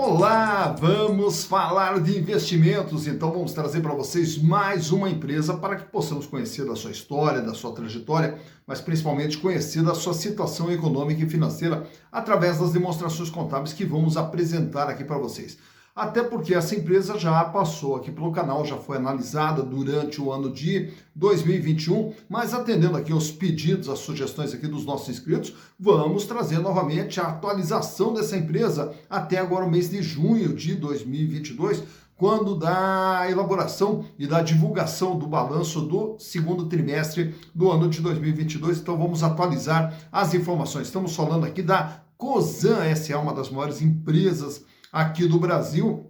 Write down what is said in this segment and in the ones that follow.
Olá, vamos falar de investimentos, então vamos trazer para vocês mais uma empresa para que possamos conhecer da sua história, da sua trajetória, mas principalmente conhecer da sua situação econômica e financeira através das demonstrações contábeis que vamos apresentar aqui para vocês. Até porque essa empresa já passou aqui pelo canal, já foi analisada durante o ano de 2021, mas atendendo aqui aos pedidos, às sugestões aqui dos nossos inscritos, vamos trazer novamente a atualização dessa empresa até agora o mês de junho de 2022, quando da elaboração e da divulgação do balanço do segundo trimestre do ano de 2022. Então vamos atualizar as informações. Estamos falando aqui da Cosan S.A., uma das maiores empresas aqui do Brasil,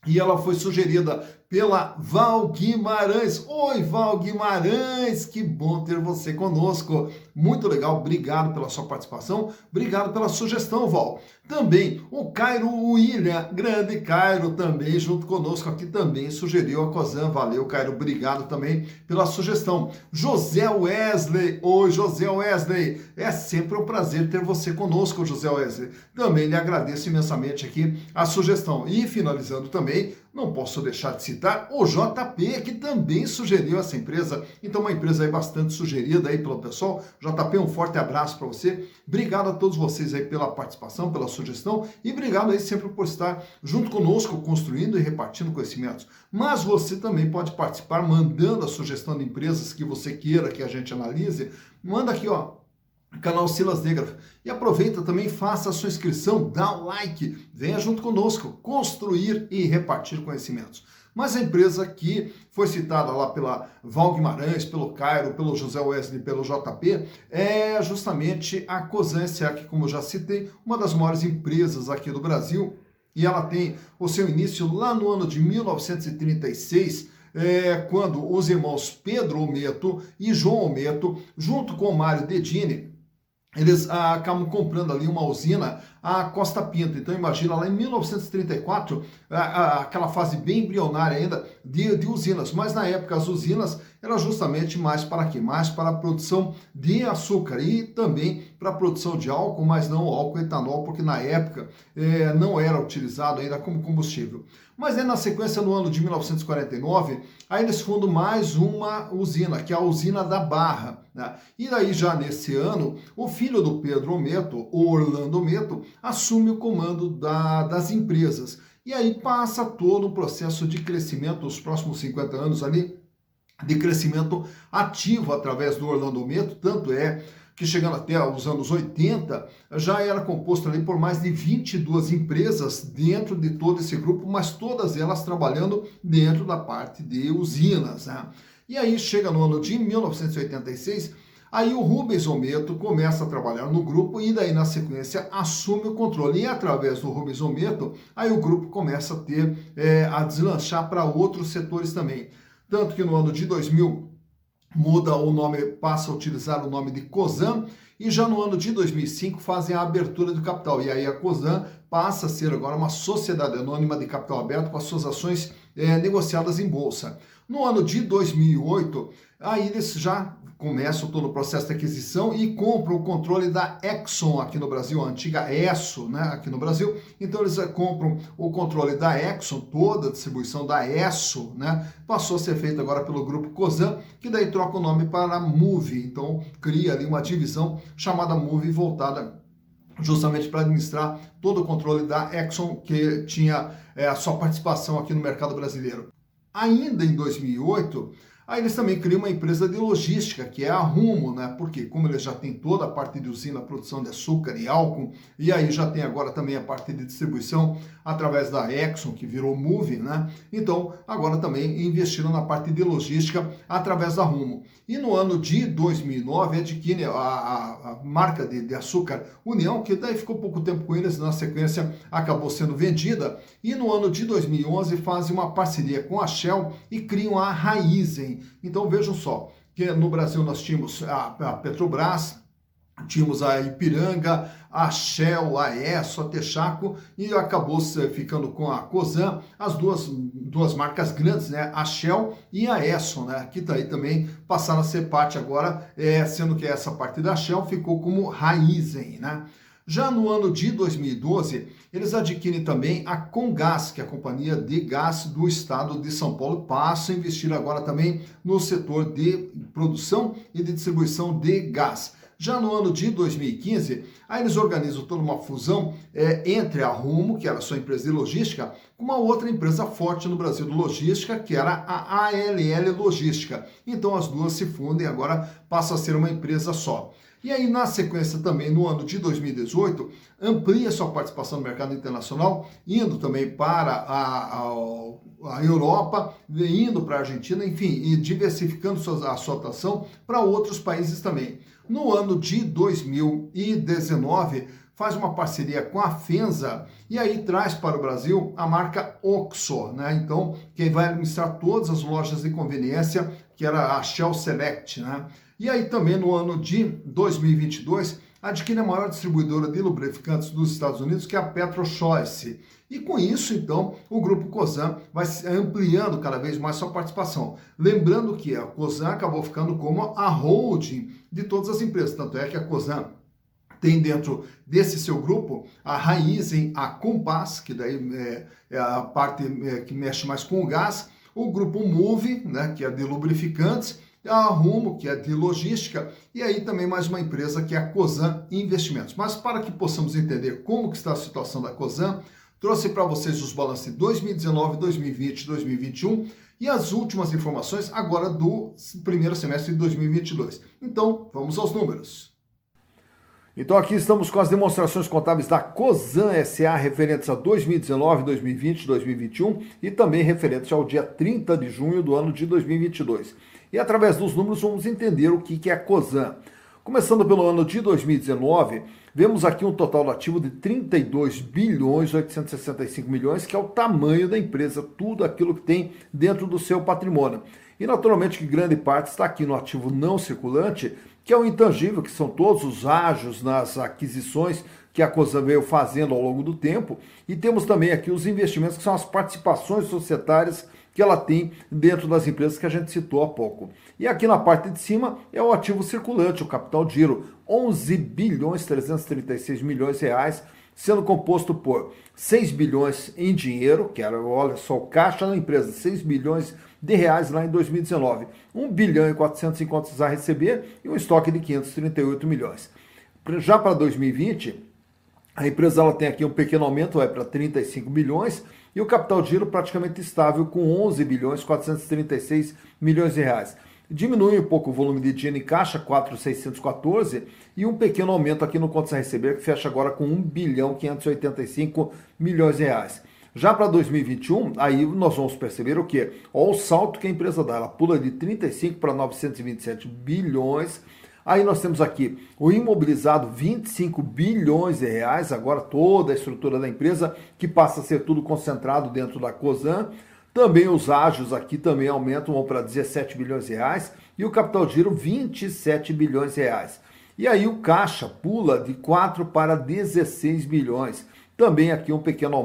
e ela foi sugerida pela Val Guimarães. Oi, Val Guimarães, que bom ter você conosco. Muito legal, obrigado pela sua participação, obrigado pela sugestão, Val. Também o Cairo William, grande Cairo, também junto conosco aqui, também sugeriu a Cosan. Valeu, Cairo, obrigado também pela sugestão. José Wesley, oi, José Wesley, é sempre um prazer ter você conosco, José Wesley. Também lhe agradeço imensamente aqui a sugestão. E finalizando também, não posso deixar de citar o JP, que também sugeriu essa empresa. Então, uma empresa aí bastante sugerida aí pelo pessoal. JP, um forte abraço para você. Obrigado a todos vocês aí pela participação, pela sugestão e obrigado aí sempre por estar junto conosco, construindo e repartindo conhecimentos. Mas você também pode participar mandando a sugestão de empresas que você queira que a gente analise. Manda aqui, ó, canal Silas Negra. E aproveita também, faça a sua inscrição, dá o like, venha junto conosco, construir e repartir conhecimentos. Mas a empresa que foi citada lá pela Val Guimarães, pelo Cairo, pelo José Wesley, pelo JP, é justamente a Cosan S.A., que, como eu já citei, uma das maiores empresas aqui do Brasil, e ela tem o seu início lá no ano de 1936, quando os irmãos Pedro Ometo e João Ometo, junto com o Mário Dedini, eles acabam comprando ali uma usina, a Costa Pinto. Então imagina lá em 1934, aquela fase bem embrionária ainda de usinas, mas na época as usinas eram justamente mais para quê? Mais para a produção de açúcar e também para a produção de álcool, mas não álcool etanol, porque na época não era utilizado ainda como combustível. Mas aí na sequência, no ano de 1949, aí eles fundam mais uma usina, que é a usina da Barra, né? E daí já nesse ano, o filho do Pedro Ometo, o Orlando Ometo, assume o comando das empresas. E aí passa todo o processo de crescimento, os próximos 50 anos ali, de crescimento ativo através do Orlando Ometo, tanto é que chegando até os anos 80, já era composto ali por mais de 22 empresas dentro de todo esse grupo, mas todas elas trabalhando dentro da parte de usinas, né? E aí chega no ano de 1986, aí o Rubens Ometo começa a trabalhar no grupo e daí na sequência assume o controle. E através do Rubens Ometo, aí o grupo começa a ter, a deslanchar para outros setores também. Tanto que no ano de 2000, muda o nome, passa a utilizar o nome de Cosan, e já no ano de 2005 fazem a abertura do capital. E aí a Cosan passa a ser agora uma sociedade anônima de capital aberto com as suas ações negociadas em bolsa. No ano de 2008, aí eles já começam todo o processo de aquisição e compram o controle da Exxon aqui no Brasil, a antiga Esso, né, aqui no Brasil. Então eles compram o controle da Exxon, toda a distribuição da Esso, né, passou a ser feita agora pelo grupo Cosan, que daí troca o nome para Moove. Então cria ali uma divisão chamada Moove, voltada justamente para administrar todo o controle da Exxon, que tinha a sua participação aqui no mercado brasileiro. Ainda em 2008, aí eles também criam uma empresa de logística, que é a Rumo, né? Porque como eles já têm toda a parte de usina, produção de açúcar e álcool, e aí já tem agora também a parte de distribuição através da Exxon, que virou Moove, né? Então, agora também investiram na parte de logística através da Rumo. E no ano de 2009, adquire a marca de açúcar União, que daí ficou pouco tempo com eles, na sequência acabou sendo vendida, e no ano de 2011 fazem uma parceria com a Shell e criam a Raízen. Então vejam só, que no Brasil nós tínhamos a Petrobras, tínhamos a Ipiranga, a Shell, a Esso, a Texaco, e acabou ficando com a Cosan, as duas marcas grandes, né? A Shell e a Esso, né? Que daí também passaram a ser parte agora, sendo que essa parte da Shell ficou como Raízen, né? Já no ano de 2012, eles adquirem também a Comgás, que é a companhia de gás do estado de São Paulo, passam a investir agora também no setor de produção e de distribuição de gás. Já no ano de 2015, aí eles organizam toda uma fusão entre a Rumo, que era a sua empresa de logística, com uma outra empresa forte no Brasil de logística, que era a ALL Logística. Então as duas se fundem e agora passam a ser uma empresa só. E aí, na sequência também, no ano de 2018, amplia sua participação no mercado internacional, indo também para a Europa, indo para a Argentina, enfim, e diversificando a sua atuação para outros países também. No ano de 2019, faz uma parceria com a Fenza e aí traz para o Brasil a marca Oxo, né? Então, quem vai administrar todas as lojas de conveniência, que era a Shell Select, né? E aí também no ano de 2022, adquire a maior distribuidora de lubrificantes dos Estados Unidos, que é a PetroChoice. E com isso, então, o Grupo Cosan vai ampliando cada vez mais sua participação. Lembrando que a Cosan acabou ficando como a holding de todas as empresas, tanto é que a Cosan tem dentro desse seu grupo a Raízen, a Compass, que daí é a parte que mexe mais com o gás, o Grupo Moove, né, que é de lubrificantes, a Rumo, que é de logística, e aí também mais uma empresa que é a Cosan Investimentos. Mas para que possamos entender como que está a situação da Cosan, trouxe para vocês os balanços de 2019, 2020, 2021 e as últimas informações agora do primeiro semestre de 2022. Então, vamos aos números. Então aqui estamos com as demonstrações contábeis da Cosan S.A. referentes a 2019, 2020, 2021 e também referentes ao dia 30 de junho do ano de 2022. E através dos números vamos entender o que é a Cosan. Começando pelo ano de 2019, vemos aqui um total de ativo de 32 bilhões 865 milhões, que é o tamanho da empresa, tudo aquilo que tem dentro do seu patrimônio. E naturalmente que grande parte está aqui no ativo não circulante, que é o intangível, que são todos os ágios nas aquisições que a Cosan veio fazendo ao longo do tempo. E temos também aqui os investimentos, que são as participações societárias que ela tem dentro das empresas que a gente citou há pouco. E aqui na parte de cima é o ativo circulante, o capital de giro, 11 bilhões 336 milhões de reais, sendo composto por 6 bilhões em dinheiro, que era, olha só, o caixa da empresa, 6 bilhões de reais lá em 2019, 1 bilhão e 400 em contas a receber e um estoque de 538 milhões. Já para 2020, a empresa ela tem aqui um pequeno aumento, vai para 35 bilhões, e o capital de giro praticamente estável com 11 bilhões 436 milhões de reais. Diminui um pouco o volume de dinheiro em caixa, 4.614, e um pequeno aumento aqui no contas a receber, que fecha agora com 1 bilhão 585 milhões de reais. Já para 2021, aí nós vamos perceber o quê? Olha o salto que a empresa dá, ela pula de 35 para 927 bilhões. Aí nós temos aqui o imobilizado, 25 bilhões de reais, agora toda a estrutura da empresa, que passa a ser tudo concentrado dentro da Cosan. Também os ágios aqui também aumentam, vão para 17 bilhões de reais, e o capital de giro, 27 bilhões de reais. E aí o caixa pula de 4 para 16 bilhões. Também aqui um pequeno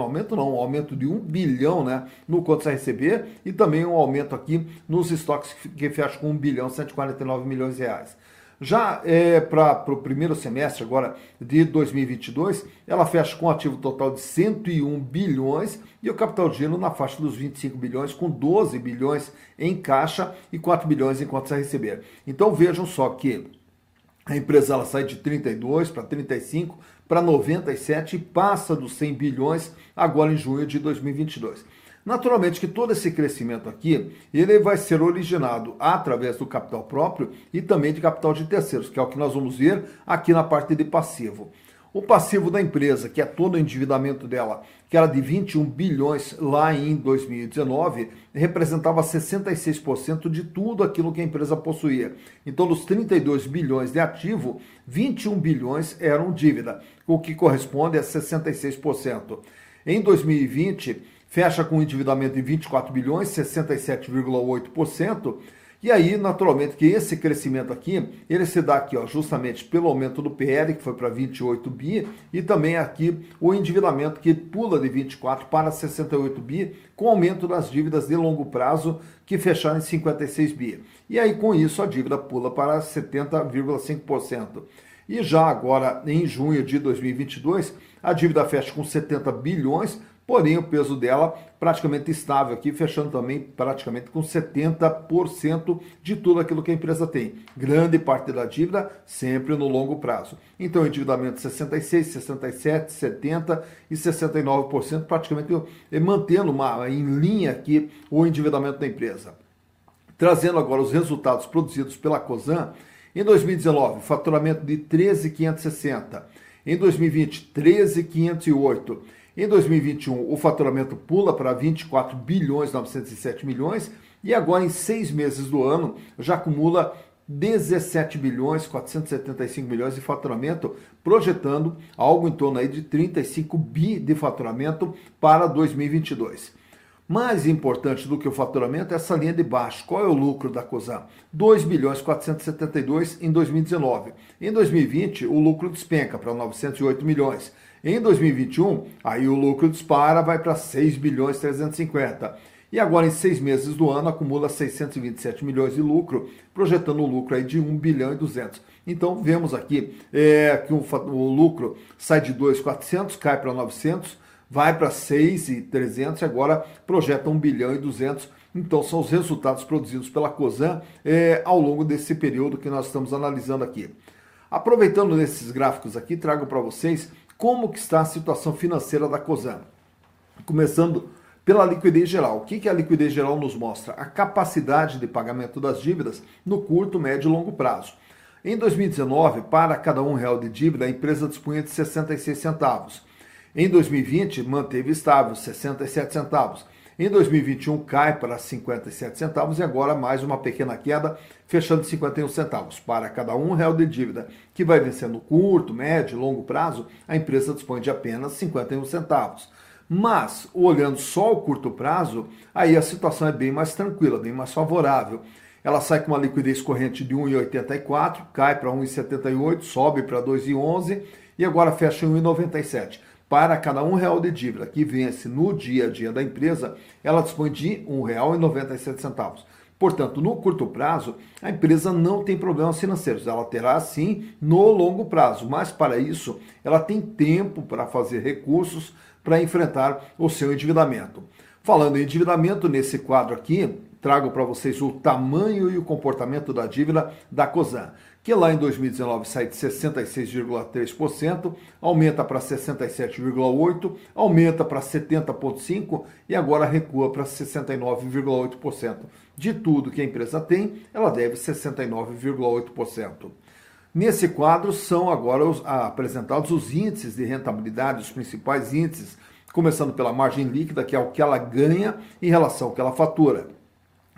aumento, não, um aumento de 1 bilhão, né, no contas a receber, e também um aumento aqui nos estoques que fecha com 1 bilhão 149 milhões de reais. Já para o primeiro semestre agora de 2022, ela fecha com um ativo total de 101 bilhões e o capital de giro na faixa dos 25 bilhões, com 12 bilhões em caixa e 4 bilhões em contas a receber. Então vejam só que a empresa ela sai de 32 para 35 para 97 e passa dos 100 bilhões agora em junho de 2022. Naturalmente que todo esse crescimento aqui, ele vai ser originado através do capital próprio e também de capital de terceiros, que é o que nós vamos ver aqui na parte de passivo. O passivo da empresa, que é todo o endividamento dela, que era de 21 bilhões lá em 2019, representava 66% de tudo aquilo que a empresa possuía. Então, dos 32 bilhões de ativo, 21 bilhões eram dívida, o que corresponde a 66%. Em 2020, fecha com um endividamento de 24 bilhões, 67,8%. E aí, naturalmente, que esse crescimento aqui, ele se dá aqui, ó, justamente pelo aumento do PL, que foi para 28 bi, e também aqui o endividamento que pula de 24 para 68 bi, com aumento das dívidas de longo prazo, que fecharam em 56 bi. E aí, com isso, a dívida pula para 70,5%. E já agora, em junho de 2022, a dívida fecha com 70 bilhões, porém o peso dela praticamente estável aqui, fechando também praticamente com 70% de tudo aquilo que a empresa tem. Grande parte da dívida sempre no longo prazo. Então, endividamento 66, 67, 70 e 69%, praticamente mantendo em linha aqui o endividamento da empresa. Trazendo agora os resultados produzidos pela Cosan, em 2019, faturamento de 13.560, em 2020, 13.508, em 2021, o faturamento pula para 24 bilhões 907 milhões e agora em 6 meses do ano já acumula 17 bilhões 475 milhões de faturamento, projetando algo em torno aí de 35 bi de faturamento para 2022. Mais importante do que o faturamento é essa linha de baixo. Qual é o lucro da Cosan? 2 bilhões 472 em 2019. Em 2020, o lucro despenca para 908 milhões. Em 2021, aí o lucro dispara, vai para 6 bilhões 350. E agora, em 6 meses do ano, acumula 627 milhões de lucro, projetando um lucro aí de 1 bilhão e 200. Então, vemos aqui que o lucro sai de 2.400, cai para 900, vai para 6.300 e agora projeta 1 bilhão e 200. Então, são os resultados produzidos pela Cosan ao longo desse período que nós estamos analisando aqui. Aproveitando nesses gráficos aqui, trago para vocês como que está a situação financeira da Cosan. Começando pela liquidez geral. O que a liquidez geral nos mostra? A capacidade de pagamento das dívidas no curto, médio e longo prazo. Em 2019, para cada R$1 de dívida, a empresa dispunha de 66 centavos. Em 2020, manteve estável, 67 centavos. Em 2021, cai para 57 centavos e agora mais uma pequena queda, fechando 51 centavos. Para cada R$1 de dívida que vai vencer no curto, médio e longo prazo, a empresa dispõe de apenas 51 centavos. Mas, olhando só o curto prazo, aí a situação é bem mais tranquila, bem mais favorável. Ela sai com uma liquidez corrente de 1,84, cai para 1,78, sobe para 2,11 e agora fecha em 1,97. Para cada R$1 de dívida que vence no dia a dia da empresa, ela dispõe de R$1,97. Portanto, no curto prazo, a empresa não tem problemas financeiros. Ela terá, sim, no longo prazo. Mas, para isso, ela tem tempo para fazer recursos para enfrentar o seu endividamento. Falando em endividamento, nesse quadro aqui, trago para vocês o tamanho e o comportamento da dívida da Cosan, que lá em 2019 sai de 66,3%, aumenta para 67,8%, aumenta para 70,5% e agora recua para 69,8%. De tudo que a empresa tem, ela deve 69,8%. Nesse quadro são agora apresentados os índices de rentabilidade, os principais índices, começando pela margem líquida, que é o que ela ganha em relação ao que ela fatura.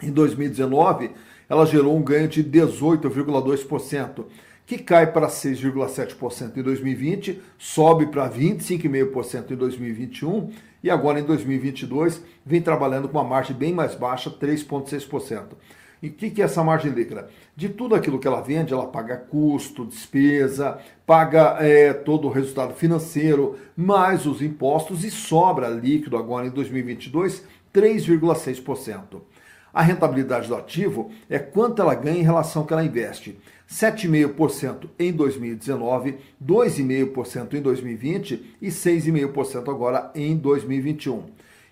Em 2019, ela gerou um ganho de 18,2%, que cai para 6,7% em 2020, sobe para 25,5% em 2021 e agora em 2022 vem trabalhando com uma margem bem mais baixa, 3,6%. E o que é essa margem líquida? De tudo aquilo que ela vende, ela paga custo, despesa, paga todo o resultado financeiro, mais os impostos e sobra líquido agora em 2022, 3,6%. A rentabilidade do ativo é quanto ela ganha em relação ao que ela investe. 7,5% em 2019, 2,5% em 2020 e 6,5% agora em 2021.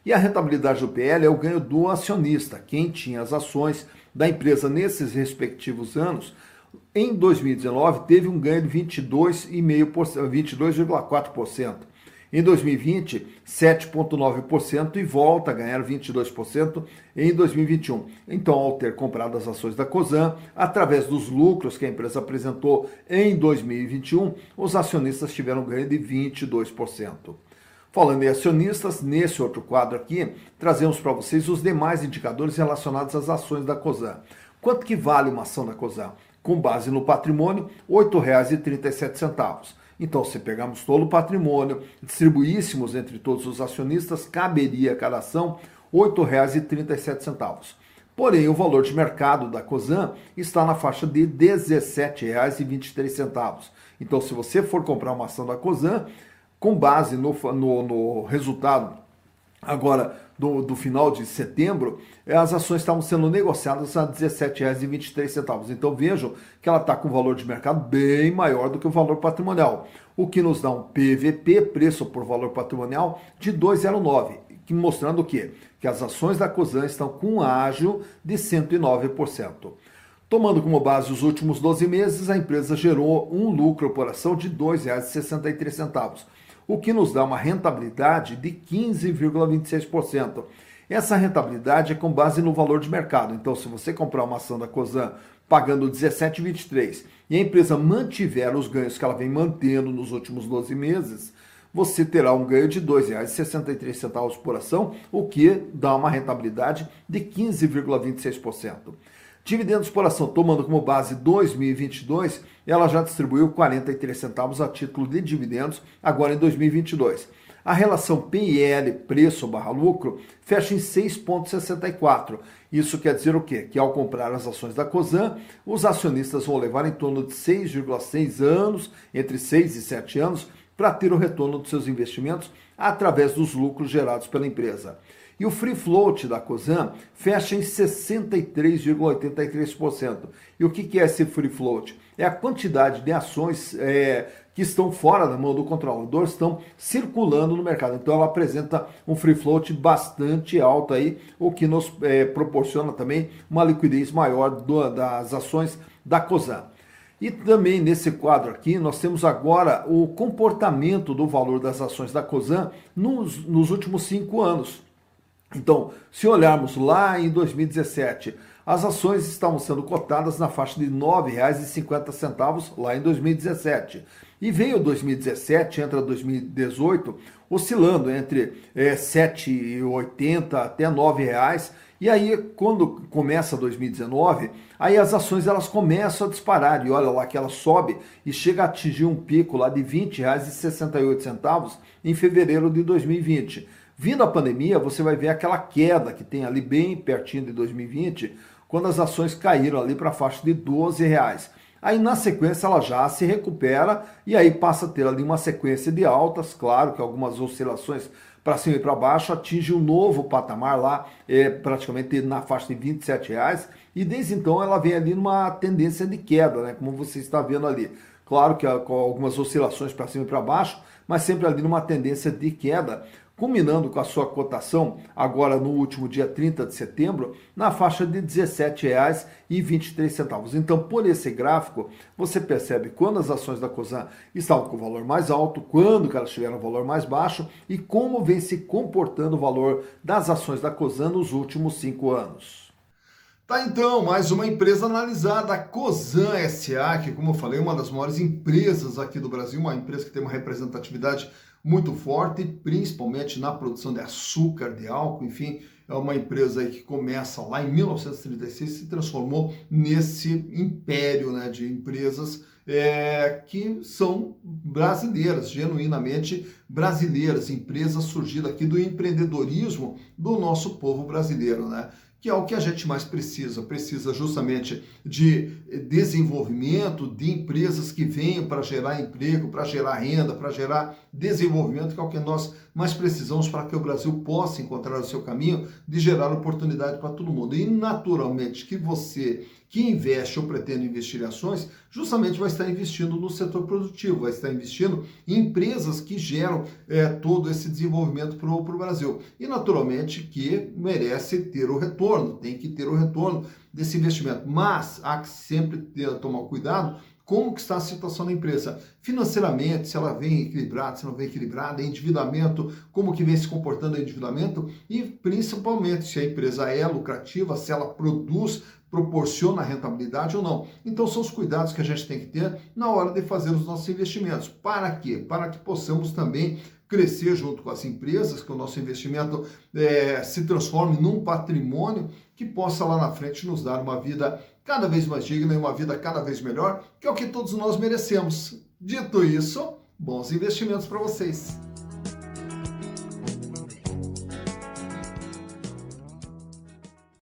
E a rentabilidade do PL é o ganho do acionista, quem tinha as ações da empresa nesses respectivos anos. Em 2019 teve um ganho de 22,4%. Em 2020, 7,9% e volta a ganhar 22% em 2021. Então, ao ter comprado as ações da Cosan, através dos lucros que a empresa apresentou em 2021, os acionistas tiveram um ganho de 22%. Falando em acionistas, nesse outro quadro aqui, trazemos para vocês os demais indicadores relacionados às ações da Cosan. Quanto que vale uma ação da Cosan? Com base no patrimônio, R$ 8,37. Então, se pegarmos todo o patrimônio, distribuíssemos entre todos os acionistas, caberia a cada ação R$ 8,37. Porém, o valor de mercado da Cosan está na faixa de R$ 17,23. Então, se você for comprar uma ação da Cosan, com base no resultado agora do final de setembro, as ações estavam sendo negociadas a R$ 17,23. Então vejam que ela está com um valor de mercado bem maior do que o valor patrimonial, o que nos dá um PVP, preço por valor patrimonial, de 2,09, mostrando o quê? Que as ações da Cosan estão com um ágio de 109%. Tomando como base os últimos 12 meses, a empresa gerou um lucro por ação de R$ 2,63, o que nos dá uma rentabilidade de 15,26%. Essa rentabilidade é com base no valor de mercado. Então, se você comprar uma ação da Cosan pagando R$ 17,23 e a empresa mantiver os ganhos que ela vem mantendo nos últimos 12 meses, você terá um ganho de R$ 2,63 por ação, o que dá uma rentabilidade de 15,26%. Dividendos por ação, tomando como base 2022, ela já distribuiu 43 centavos a título de dividendos agora em 2022. A relação PIL, preço barra lucro, fecha em 6,64. Isso quer dizer o quê? Que ao comprar as ações da Cosan, os acionistas vão levar em torno de 6,6 anos, entre 6 e 7 anos, para ter o retorno dos seus investimentos através dos lucros gerados pela empresa. E o free float da Cosan fecha em 63,83%. E o que é esse free float? É a quantidade de ações que estão fora da mão do controlador, estão circulando no mercado. Então ela apresenta um free float bastante alto aí, o que nos proporciona também uma liquidez maior das ações da Cosan. E também nesse quadro aqui nós temos agora o comportamento do valor das ações da Cosan nos últimos 5 anos. Então, se olharmos lá em 2017, as ações estavam sendo cotadas na faixa de R$ 9,50 lá em 2017. E veio 2017, entra 2018, oscilando entre R$ 7,80 até R$ 9,00. E aí, quando começa 2019, aí as ações elas começam a disparar. E olha lá que ela sobe e chega a atingir um pico lá de R$ 20,68 em fevereiro de 2020. Vindo a pandemia, você vai ver aquela queda que tem ali bem pertinho de 2020, quando as ações caíram ali para a faixa de R$ 12,00. Aí na sequência ela já se recupera e aí passa a ter ali uma sequência de altas, claro que algumas oscilações para cima e para baixo, atinge um novo patamar lá, praticamente na faixa de R$ 27,00, e desde então ela vem ali numa tendência de queda, né, como você está vendo ali. Claro que com algumas oscilações para cima e para baixo, mas sempre ali numa tendência de queda, culminando com a sua cotação, agora no último dia 30 de setembro, na faixa de R$ 17,23. Então, por esse gráfico, você percebe quando as ações da Cosan estavam com o valor mais alto, quando que elas tiveram o valor mais baixo e como vem se comportando o valor das ações da Cosan nos últimos 5 anos. Tá, então, mais uma empresa analisada, a Cosan S.A., que, como eu falei, é uma das maiores empresas aqui do Brasil, uma empresa que tem uma representatividade muito forte, principalmente na produção de açúcar, de álcool, enfim, é uma empresa aí que começa lá em 1936 e se transformou nesse império, né, de empresas que são brasileiras, genuinamente brasileiras, empresas surgidas aqui do empreendedorismo do nosso povo brasileiro, né? Que é o que a gente mais precisa justamente de desenvolvimento, de empresas que venham para gerar emprego, para gerar renda, para gerar desenvolvimento, que é o que nós mais precisamos para que o Brasil possa encontrar o seu caminho de gerar oportunidade para todo mundo. E naturalmente que você que investe ou pretende investir em ações, justamente vai estar investindo no setor produtivo, vai estar investindo em empresas que geram todo esse desenvolvimento para o Brasil. E naturalmente que merece ter o retorno, tem que ter o retorno desse investimento. Mas há que sempre tomar cuidado como que está a situação da empresa. Financeiramente, se ela vem equilibrada, se não vem equilibrada, endividamento, como que vem se comportando o endividamento e principalmente se a empresa é lucrativa, se ela produz, proporciona rentabilidade ou não. Então são os cuidados que a gente tem que ter na hora de fazer os nossos investimentos. Para quê? Para que possamos também crescer junto com as empresas, que o nosso investimento se transforme num patrimônio que possa lá na frente nos dar uma vida cada vez mais digna e uma vida cada vez melhor, que é o que todos nós merecemos. Dito isso, bons investimentos para vocês.